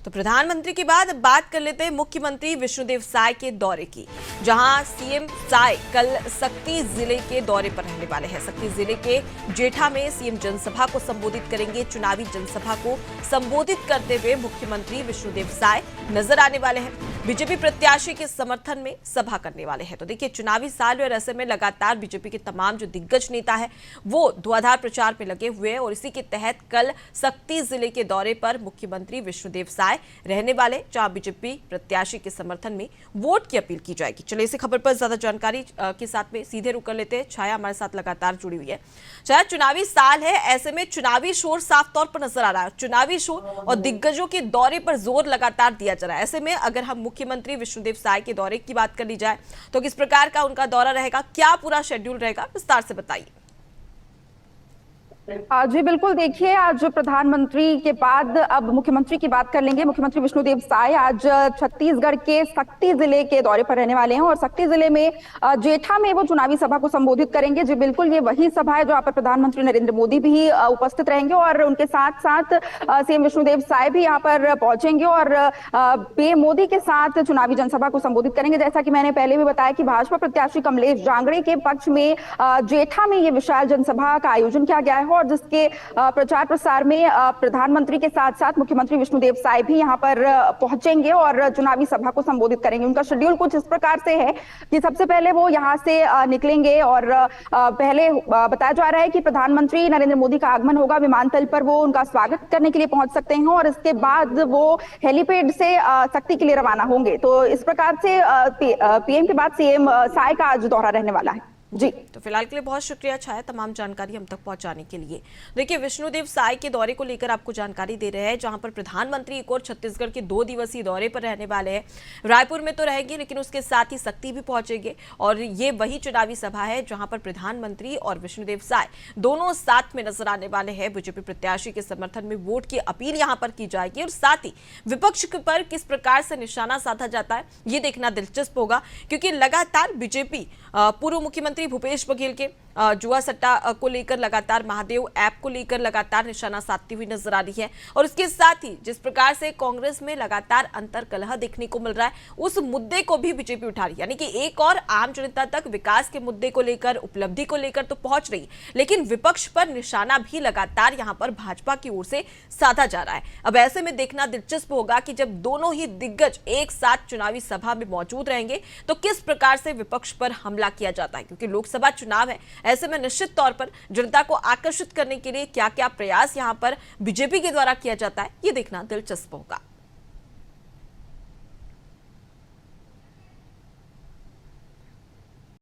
तो प्रधानमंत्री के बाद बात कर लेते हैं मुख्यमंत्री विष्णुदेव साय के दौरे की, जहां सीएम साय कल सक्ती जिले के दौरे पर रहने वाले हैं। सक्ती जिले के जेठा में सीएम जनसभा को संबोधित करेंगे। चुनावी जनसभा को संबोधित करते हुए मुख्यमंत्री विष्णुदेव साय नजर आने वाले हैं। बीजेपी प्रत्याशी के समर्थन में सभा करने वाले हैं। तो देखिए, चुनावी साल और ऐसे में लगातार बीजेपी के तमाम जो दिग्गज नेता है वो धुआंधार प्रचार में लगे हुए हैं और इसी के तहत कल सक्ती जिले के दौरे पर मुख्यमंत्री विष्णुदेव साय रहने वाले, जहां बीजेपी प्रत्याशी के समर्थन में वोट की अपील की जाएगी। चलिए इस खबर पर ज्यादा जानकारी के साथ में सीधे रुक कर लेते हैं। छाया हमारे साथ लगातार जुड़ी हुई है। छाया, चुनावी साल है, ऐसे में चुनावी शोर साफ तौर पर नजर आ रहा है। चुनावी शोर और दिग्गजों के दौरे पर जोर लगातार दिया जा रहा है। ऐसे में अगर हम मुख्यमंत्री विष्णुदेव साय के दौरे की बात कर ली जाए तो किस प्रकार का उनका दौरा रहेगा, क्या पूरा शेड्यूल रहेगा, विस्तार से बताइए। जी बिल्कुल, देखिए आज प्रधानमंत्री के बाद अब मुख्यमंत्री की बात कर लेंगे। मुख्यमंत्री विष्णुदेव साय आज छत्तीसगढ़ के सक्ती जिले के दौरे पर रहने वाले हैं और सक्ती जिले में जेठा में वो चुनावी सभा को संबोधित करेंगे। जी बिल्कुल, ये वही सभा है जहां पर प्रधानमंत्री नरेंद्र मोदी भी उपस्थित रहेंगे और उनके साथ साथ सीएम विष्णुदेव साय भी यहाँ पर पहुंचेंगे और पीएम मोदी के साथ चुनावी जनसभा को संबोधित करेंगे। जैसा कि मैंने पहले भी बताया कि भाजपा प्रत्याशी कमलेश जांगड़े के पक्ष में जेठा में ये विशाल जनसभा का आयोजन किया गया है और जिसके प्रचार प्रसार में प्रधानमंत्री के साथ साथ मुख्यमंत्री विष्णुदेव साय भी यहां पर पहुंचेंगे और चुनावी सभा को संबोधित करेंगे। उनका शेड्यूल कुछ इस प्रकार से है कि सबसे पहले वो यहां से निकलेंगे और पहले बताया जा रहा है कि प्रधानमंत्री नरेंद्र मोदी का आगमन होगा। विमानतल पर वो उनका स्वागत करने के लिए पहुंच सकते हैं और इसके बाद वो हेलीपैड से सक्ती के लिए रवाना होंगे। तो इस प्रकार से पीएम के बाद सीएम साय का आज दौरा रहने वाला है। जी, तो फिलहाल के लिए बहुत शुक्रिया छाया, तमाम जानकारी हम तक पहुंचाने के लिए। देखिए, विष्णुदेव साय के दौरे को लेकर आपको जानकारी दे रहे हैं, जहां पर प्रधानमंत्री एक और छत्तीसगढ़ के 2 दिवसीय दौरे पर रहने वाले हैं। रायपुर में तो रहेंगे, लेकिन उसके साथ ही सक्ती भी पहुंचेंगे और ये वही चुनावी सभा है जहां पर प्रधानमंत्री और विष्णुदेव साय दोनों साथ में नजर आने वाले हैं। बीजेपी प्रत्याशी के समर्थन में वोट की अपील यहां पर की जाएगी और साथ ही विपक्ष पर किस प्रकार से निशाना साधा जाता है ये देखना दिलचस्प होगा, क्योंकि लगातार बीजेपी पूर्व मुख्यमंत्री भूपेश बघेल के जुआ सट्टा को लेकर लगातार महादेव ऐप को लेकर लगातार निशाना साधती हुई नजर आ रही है और इसके साथ ही जिस प्रकार से कांग्रेस में लगातार अंतर्कलह देखने को मिल रहा है, उस मुद्दे को भी बीजेपी उठा रही है। यानी कि एक और आम जनता तक विकास के मुद्दे को लेकर, उपलब्धि को लेकर तो पहुंच रही, लेकिन विपक्ष पर निशाना भी लगातार यहां पर भाजपा की ओर से साधा जा रहा है। अब ऐसे में देखना दिलचस्प होगा कि जब दोनों ही दिग्गज एक साथ चुनावी सभा में मौजूद रहेंगे तो किस प्रकार से विपक्ष पर हमला किया जाता है, क्योंकि लोकसभा चुनाव है। ऐसे में निश्चित तौर पर जनता को आकर्षित करने के लिए क्या क्या प्रयास यहां पर बीजेपी के द्वारा किया जाता है, ये देखना दिलचस्प होगा।